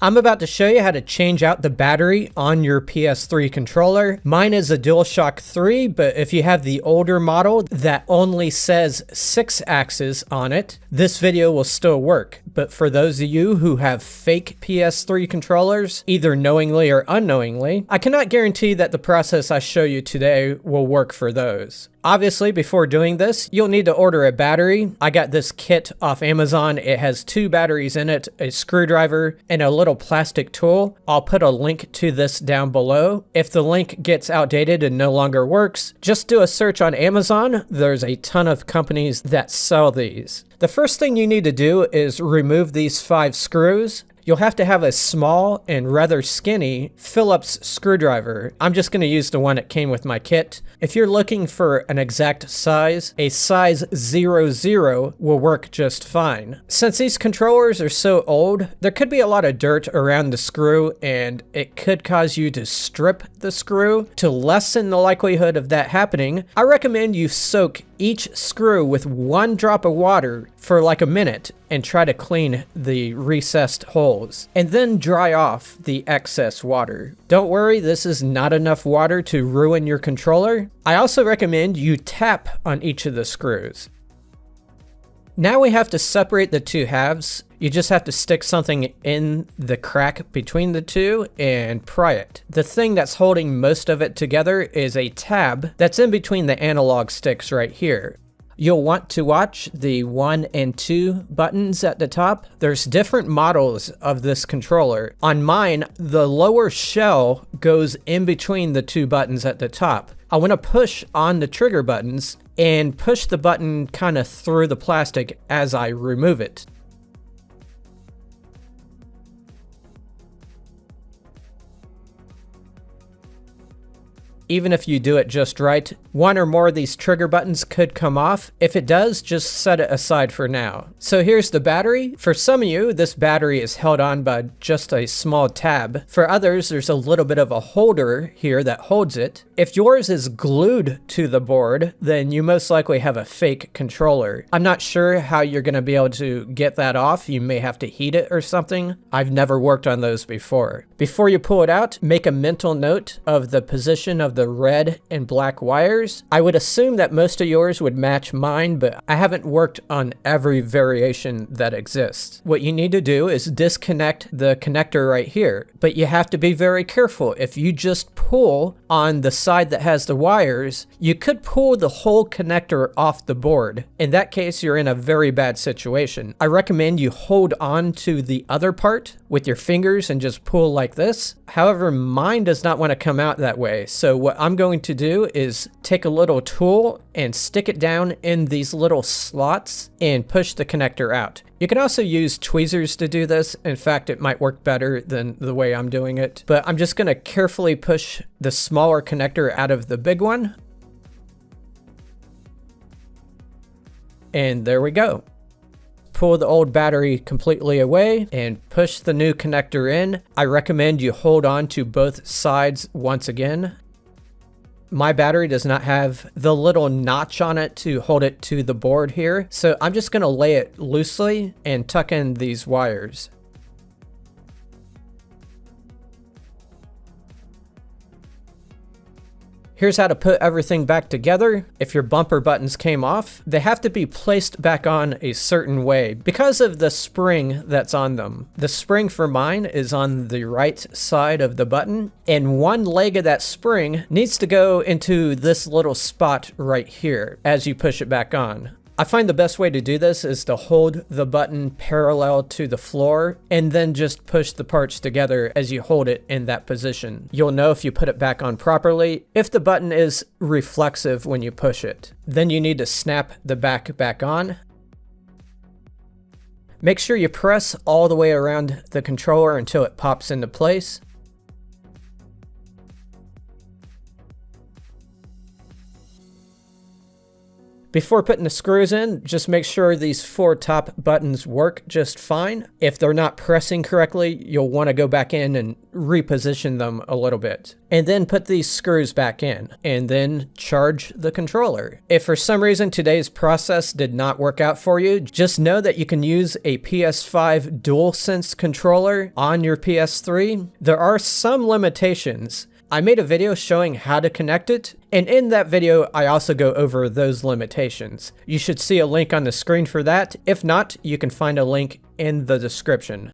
I'm about to show you how to change out the battery on your PS3 controller. Mine is a DualShock 3, but if you have the older model that only says Sixaxis on it, this video will still work. But for those of you who have fake PS3 controllers, either knowingly or unknowingly, I cannot guarantee that the process I show you today will work for those. Obviously, before doing this, you'll need to order a battery. I got this kit off Amazon. It has 2 batteries in it, a screwdriver, and a little plastic tool. I'll put a link to this down below. If the link gets outdated and no longer works, just do a search on Amazon. There's a ton of companies that sell these. The first thing you need to do is remove these 5 screws. You'll have to have a small and rather skinny Phillips screwdriver. I'm just going to use the one that came with my kit. If you're looking for an exact size, a size 00 will work just fine. Since these controllers are so old, there could be a lot of dirt around the screw and it could cause you to strip the screw. To lessen the likelihood of that happening, I recommend you soak each screw with 1 drop of water for like a minute and try to clean the recessed holes, and then dry off the excess water. Don't worry, this is not enough water to ruin your controller. I also recommend you tap on each of the screws. Now we have to separate the 2 halves. You just have to stick something in the crack between the 2 and pry it. The thing that's holding most of it together is a tab that's in between the analog sticks right here. You'll want to watch the 1 and 2 buttons at the top. There's different models of this controller. On mine, the lower shell goes in between the 2 buttons at the top. I want to push on the trigger buttons and push the button kind of through the plastic as I remove it. Even if you do it just right, 1 or more of these trigger buttons could come off. If it does, just set it aside for now. So here's the battery. For some of you, this battery is held on by just a small tab. For others, there's a little bit of a holder here that holds it. If yours is glued to the board, then you most likely have a fake controller. I'm not sure how you're going to be able to get that off. You may have to heat it or something. I've never worked on those before. Before you pull it out, make a mental note of the position of the red and black wires. I would assume that most of yours would match mine, but I haven't worked on every variation that exists. What you need to do is disconnect the connector right here, but you have to be very careful. If you just pull on the side that has the wires, you could pull the whole connector off the board. In that case, you're in a very bad situation. I recommend you hold on to the other part with your fingers and just pull like this. However, mine does not want to come out that way. So what I'm going to do is take a little tool and stick it down in these little slots and push the connector out. You can also use tweezers to do this. In fact, it might work better than the way I'm doing it. But I'm just going to carefully push the smaller connector out of the big one. And there we go. Pull the old battery completely away and push the new connector in. I recommend you hold on to both sides once again. My battery does not have the little notch on it to hold it to the board here, so I'm just going to lay it loosely and tuck in these wires. Here's how to put everything back together. If your bumper buttons came off, they have to be placed back on a certain way because of the spring that's on them. The spring for mine is on the right side of the button, and 1 leg of that spring needs to go into this little spot right here as you push it back on. I find the best way to do this is to hold the button parallel to the floor and then just push the parts together as you hold it in that position. You'll know if you put it back on properly if the button is reflexive when you push it. Then you need to snap the back on. Make sure you press all the way around the controller until it pops into place. Before putting the screws in, just make sure these 4 top buttons work just fine. If they're not pressing correctly, you'll want to go back in and reposition them a little bit. And then put these screws back in, and then charge the controller. If for some reason today's process did not work out for you, just know that you can use a PS5 DualSense controller on your PS3. There are some limitations. I made a video showing how to connect it, and in that video I also go over those limitations. You should see a link on the screen for that. If not, you can find a link in the description.